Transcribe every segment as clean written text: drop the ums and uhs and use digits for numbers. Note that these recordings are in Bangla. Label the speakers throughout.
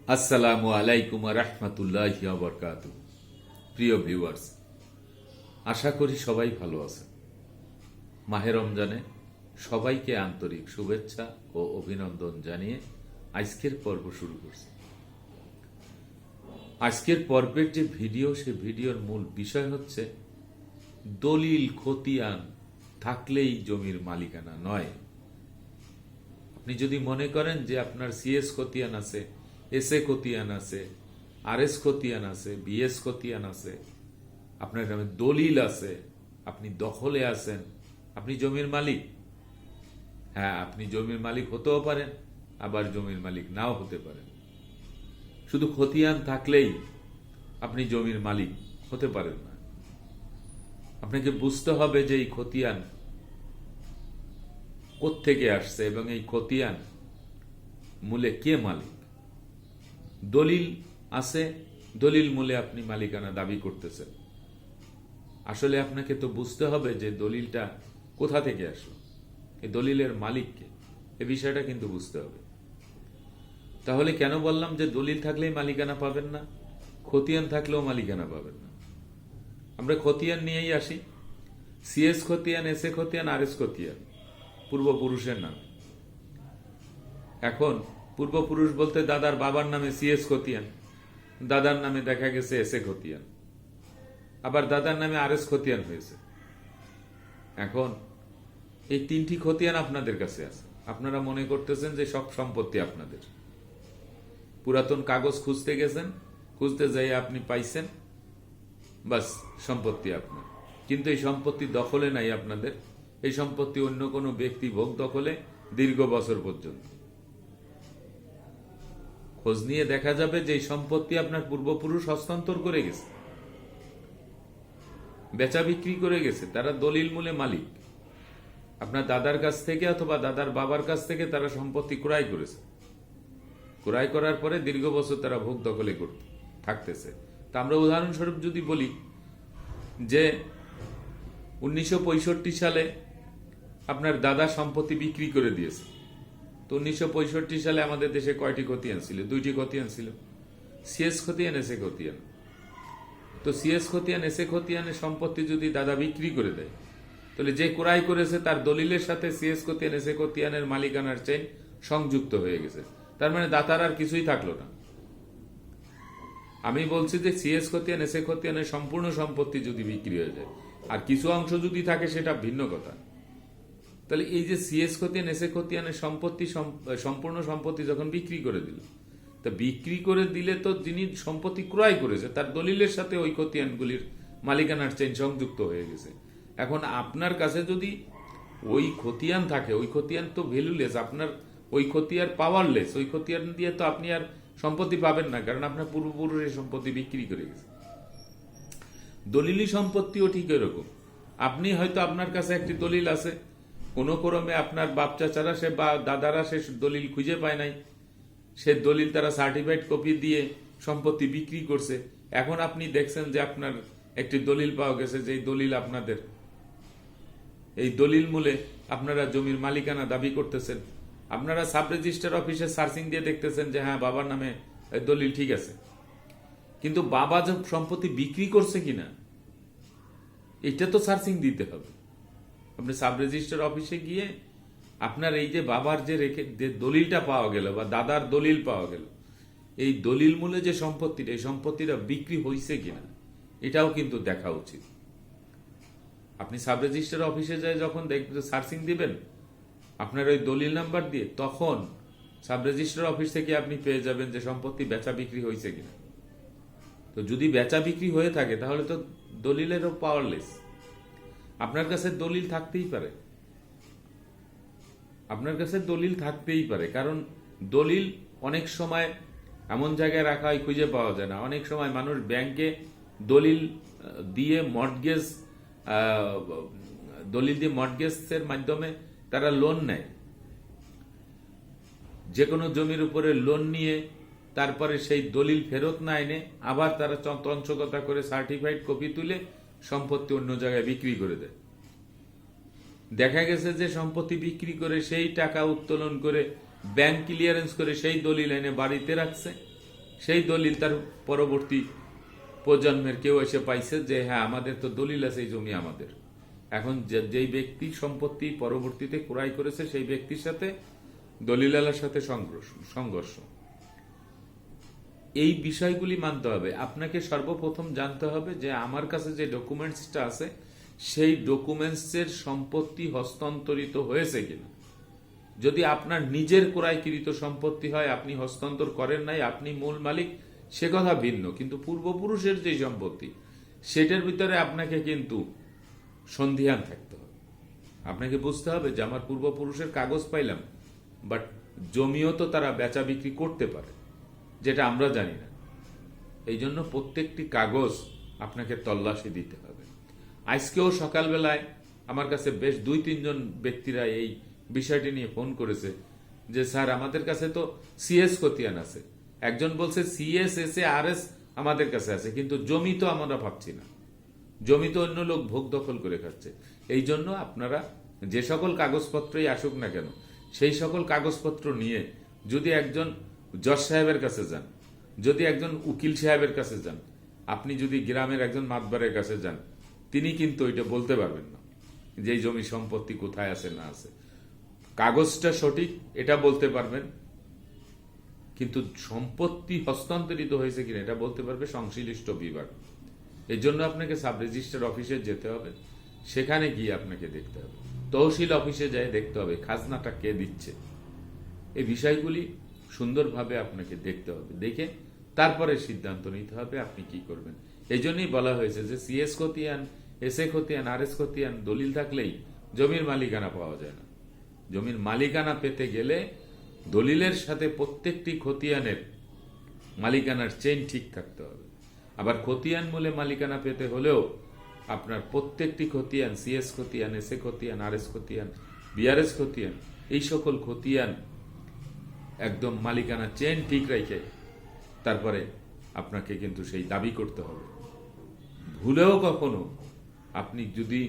Speaker 1: আসসালামু আলাইকুম রহমতুল্লাহি ওয়া বারাকাতুহু। প্রিয় ভিউয়ার্স, আশা করি সবাই ভালো আছেন। মাহে রমজানে সবাইকে আন্তরিক শুভেচ্ছা ও অভিনন্দন জানিয়ে আজকের পর্ব শুরু করছি। আজকের পর্বের যে ভিডিও, সে ভিডিওর মূল বিষয় হচ্ছে দলিল খতিয়ান থাকলেই জমির মালিকানা নয়। আপনি যদি মনে করেন যে আপনার সিএস খতিয়ান আছে, এসএ খতিয়ান আছে, আরএস খতিয়ান আছে, বিএস খতিয়ান আছে, আপনার গ্রামে দলিল আছে, আপনি দখলে আছেন, আপনি জমির মালিক। হ্যাঁ, আপনি জমির মালিক হতেও পারেন, আবার জমির মালিক নাও হতে পারেন। শুধু খতিয়ান থাকলেই আপনি জমির মালিক হতে পারেন না। আপনাকে বুঝতে হবে যে এই খতিয়ান কোত্থেকে আসছে এবং এই খতিয়ান মূলে কে মালিক। দলিল আছে, দলিল মূলে আপনি মালিকানা দাবি করতেছেন। আসলে আপনাকে তো বুঝতে হবে যে দলিলটা কোথা থেকে আসলো, এই দলিলের মালিককে, এই বিষয়টা কিন্তু বুঝতে হবে। তাহলে কেন বললাম যে দলিল থাকলেই মালিকানা পাবেন না, খতিয়ান থাকলেও মালিকানা পাবেন না? আমরা খতিয়ান নিয়েই আসি। সিএস খতিয়ান, এসএ খতিয়ান, আরএস খতিয়ান পূর্বপুরুষের নাম। এখন পূর্বপুরুষ বলতে দাদার বাবার নামে সিএস খতিয়ান, দাদার নামে দেখা গেছে এসএ খতিয়ান, আবার দাদার নামে আরএস খতিয়ান হয়েছে। এখন এই তিনটি খতিয়ান আপনাদের কাছে আছে। আপনারা মনে করতেছেন যে সব সম্পত্তি আপনাদের। পুরাতন কাগজ খুঁজতে গেছেন, খুঁজতে যাই আপনি পাইছেন, বাস সম্পত্তি আপনার। কিন্তু এই সম্পত্তি দখলে নাই আপনাদের। এই সম্পত্তি অন্য কোনো ব্যক্তি ভোগ দখলে দীর্ঘ বছর পর্যন্ত। খোঁজ নিয়ে দেখা যাবে যে এই সম্পত্তি আপনার পূর্বপুরুষ হস্তান্তর করে গেছে, বেচা বিক্রি করে গেছে। তারা দলিল মূলে মালিক। আপনার দাদার কাছ থেকে অথবা দাদার বাবার কাছ থেকে তারা সম্পত্তি ক্রয় করেছে। ক্রয় করার পরে দীর্ঘ বছর তারা ভোগ দখলে থাকতেছে। তা আমরা উদাহরণস্বরূপ যদি বলি যে 1965 সালে আপনার দাদা সম্পত্তি বিক্রি করে দিয়েছে, তো 1965 সালে আমাদের দেশে কয়টি খতিয়ান ছিল? দুইটি খতিয়ান ছিল, সিএস খতিয়ান, এসএ খতিয়ান। তো সিএস খতিয়ান, এসএ খতিয়ানের সম্পত্তি যদি দাদা বিক্রি করে দেয়, তাহলে যে ক্রয় করেছে তার দলিলের সাথে সিএস খতিয়ান, এসএ খতিয়ানের মালিকানার চেইন সংযুক্ত হয়ে গেছে। তার মানে দাতার আর কিছুই থাকলো না। আমি বলছি যে সিএস খতিয়ান, এসএ খতিয়ানের সম্পূর্ণ সম্পত্তি যদি বিক্রি হয়ে যায়, আর কিছু অংশ যদি থাকে সেটা ভিন্ন কথা। তাহলে এই যে সিএস খতিয়ান, এসএ খতিয়ানের সম্পত্তি, সম্পূর্ণ সম্পত্তি যখন বিক্রি করে দিল, তা বিক্রি করে দিলে তো যিনি সম্পত্তি ক্রয় করেছে তার দলিলের সাথে ওই খতিয়ানগুলির মালিকানার চেইন সংযুক্ত হয়ে গেছে। এখন আপনার কাছে যদি ওই খতিয়ান থাকে, ওই খতিয়ান তো ভ্যালুলেস, আপনার ওই খতিয়ান পাওয়ারলেস। ওই খতিয়ান দিয়ে তো আপনি আর সম্পত্তি পাবেন না, কারণ আপনার পূর্বপুরুষের সম্পত্তি বিক্রি করে গেছে। দলিলি সম্পত্তিও ঠিক এরকম। আপনি হয়তো আপনার কাছে একটি দলিল আছে, কোনো ক্রমে আপনার বাপ চাচারা সে বা দাদারা সে দলিল খুঁজে পায় নাই, সে দলিল তারা সার্টিফাইড কপি দিয়ে সম্পত্তি বিক্রি করছে। এখন আপনি দেখছেন যে আপনার একটি দলিল পাওয়া গেছে, যে দলিল আপনাদের। এই দলিল মূলে আপনারা জমির মালিকানা দাবি করতেছেন। আপনারা সাব রেজিস্টার অফিসে সার্চিং দিয়ে দেখতেছেন যে হ্যাঁ, বাবার নামে দলিল ঠিক আছে, কিন্তু বাবা যে সম্পত্তি বিক্রি করছে কিনা এটা তো সার্চিং দিতে হবে। আপনি সাব রেজিস্টার অফিসে গিয়ে আপনার এই যে বাবার যে দলিলটা পাওয়া গেল বা দাদার দলিল পাওয়া গেল, এই দলিল মূলে যে সম্পত্তিটা, এই সম্পত্তিটা বিক্রি হয়েছে কিনা এটাও কিন্তু দেখা উচিত। আপনি সাব রেজিস্টার অফিসে যায় যখন সার্চিং দিবেন আপনার ওই দলিল নাম্বার দিয়ে, তখন সাব রেজিস্টার অফিস থেকে আপনি পেয়ে যাবেন যে সম্পত্তি বেচা বিক্রি হয়েছে কিনা। তো যদি বেচা বিক্রি হয়ে থাকে তাহলে তো দলিলেরও পাওয়ারলেস। আপনার কাছে দলিল থাকতেই পারে, আপনার কাছে দলিল থাকতেই পারে, কারণ দলিল অনেক সময় এমন জায়গায় রাখা হয় খুঁজে পাওয়া যায় না। অনেক সময় মানুষ ব্যাংকে দলিল দিয়ে মর্টগেজের মাধ্যমে তারা লোন নেয়। যে কোনো জমির উপরে লোন নিয়ে তারপরে সেই দলিল ফেরত না এনে আবার তারা তঞ্চকতা করে সার্টিফাইড কপি তুলে সম্পত্তি অন্য জায়গায় বিক্রি করে দেয়। দেখা গেছে যে সম্পত্তি বিক্রি করে সেই টাকা উত্তোলন করে ব্যাংক ক্লিয়ারেন্স করে সেই দলিল এনে বাড়িতে রাখছে, সেই দলিল তার পরবর্তী প্রজন্মের কেউ এসে পাইছে যে হ্যাঁ আমাদের তো দলিল আছে, এই জমি আমাদের। এখন যেই ব্যক্তি সম্পত্তি পরবর্তীতে ক্রয় করেছে সেই ব্যক্তির সাথে দলিলালার সাথে সংঘর্ষ। এই বিষয়গুলি মানতে হবে। আপনাকে সর্বপ্রথম জানতে হবে যে আমার কাছে যে ডকুমেন্টসটা আছে সেই ডকুমেন্টসের সম্পত্তি হস্তান্তরিত হয়েছে কিনা। যদি আপনার নিজের ক্রয়কৃত সম্পত্তি হয়, আপনি হস্তান্তর করেন নাই, আপনি মূল মালিক, সে কথা ভিন্ন। কিন্তু পূর্বপুরুষের যে সম্পত্তি সেটার ভিতরে আপনাকে কিন্তু সন্ধিহান থাকতে হবে। আপনাকে বুঝতে হবে যে আমার পূর্বপুরুষের কাগজ পাইলাম, বাট জমিও তো তারা বেচা বিক্রি করতে পারে, যেটা আমরা জানি না। এই জন্য প্রত্যেকটি কাগজ আপনাকে তল্লাশি দিতে হবে। আজকেও সকালবেলায় আমার কাছে বেশ 2-3 জন ব্যক্তিরা এই বিষয়টি নিয়ে ফোন করেছে যে স্যার আমাদের কাছে তো সিএস খতিয়ান আছে, একজন বলছে সিএস এসে আর এস আমাদের কাছে আছে, কিন্তু জমি তো আমরা ভাবছি না, জমি তো অন্য লোক ভোগ দখল করে খাচ্ছে। এই জন্য আপনারা যে সকল কাগজপত্রই আসুক না কেন, সেই সকল কাগজপত্র নিয়ে যদি একজন জজ সাহেবের কাছে যান, যদি একজন উকিল সাহেবের কাছে যান, আপনি যদি গ্রামের একজন মাতবারের কাছে যান, তিনি কিন্তু ওইটা বলতে পারবেন না যে এই জমি সম্পত্তি কোথায় আছে না আছে। কাগজটা সঠিক এটা বলতে পারবেন, কিন্তু সম্পত্তি হস্তান্তরিত হয়েছে কিনা এটা বলতে পারবে সংশ্লিষ্ট বিভাগ। এই জন্য আপনাকে সাব রেজিস্ট্রার অফিসে যেতে হবে, সেখানে গিয়ে আপনাকে দেখতে হবে, তহসিল অফিসে যাই দেখতে হবে খাজনাটা কে দিচ্ছে। এই বিষয়গুলি সুন্দরভাবে আপনাকে দেখতে হবে, দেখে তারপরে সিদ্ধান্ত নিতে হবে আপনি কি করবেন। এই জন্যই বলা হয়েছে যে সিএস খতিয়ান, এসএ খতিয়ান, আর এস খতিয়ান দলিল থাকলেই জমির মালিকানা পাওয়া যায় না। জমির মালিকানা পেতে গেলে দলিলের সাথে প্রত্যেকটি খতিয়ানের মালিকানার চেইন ঠিক থাকতে হবে। আবার খতিয়ান মূলে মালিকানা পেতে হলেও আপনার প্রত্যেকটি খতিয়ান, সিএস খতিয়ান, এসএ খতিয়ান, আর এস খতিয়ান, বিআরএস খতিয়ান, এই সকল খতিয়ান একদম মালিকানা চেইন ঠিক রেখে তারপরে আপনাকে কিন্তু সেই দাবি করতে হবে। ভুলেও কখনো আপনি যদি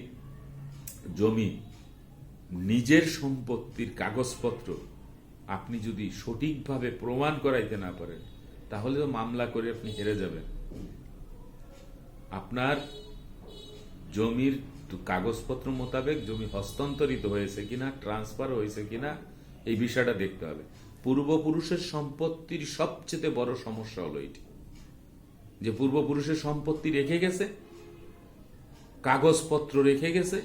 Speaker 1: জমি, নিজের সম্পত্তির কাগজপত্র আপনি যদি সঠিকভাবে প্রমাণ করাইতে না পারেন, তাহলে তো মামলা করে আপনি হেরে যাবেন। আপনার জমির কাগজপত্র মোতাবেক জমি হস্তান্তরিত হয়েছে কিনা, ট্রান্সফার হয়েছে কিনা, এই বিষয়টা দেখতে হবে। পূর্বপুরুষের সম্পত্তির সবচেয়ে বড় সমস্যা হলো এটি যে পূর্বপুরুষের সম্পত্তি রেখে গেছে, কাগজপত্র রেখে গেছে,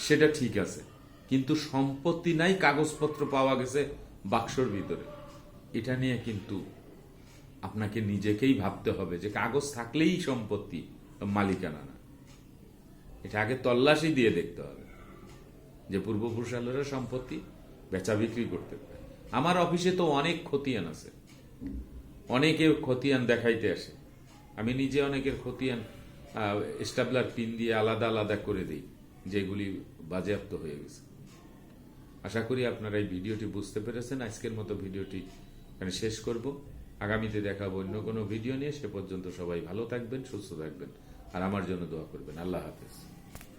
Speaker 1: সেটা ঠিক আছে, কিন্তু সম্পত্তি নাই, কাগজপত্র পাওয়া গেছে বাক্সর ভিতরে। এটা নিয়ে কিন্তু আপনাকে নিজেকেই ভাবতে হবে যে কাগজ থাকলেই সম্পত্তি, মালিকানা না। এটা আগে তল্লাশি দিয়ে দেখতে হবে যে পূর্বপুরুষেরা সম্পত্তি বেচা বিক্রি করতে পারে। আমার অফিসে তো অনেক খতিয়ান আছে, অনেকে খতিয়ান দেখাইতে আসে, আমি নিজে অনেকের খতিয়ান স্টাবলার পিন দিয়ে আলাদা আলাদা করে দিই যেগুলি বাজেয়াপ্ত হয়ে গেছে। আশা করি আপনারা এই ভিডিওটি বুঝতে পেরেছেন। আজকের মতো ভিডিওটি এখানে শেষ করব। আগামীতে দেখাবো অন্য কোনো ভিডিও নিয়ে। সে পর্যন্ত সবাই ভালো থাকবেন, সুস্থ থাকবেন, আর আমার জন্য দোয়া করবেন। আল্লাহ হাফেজ।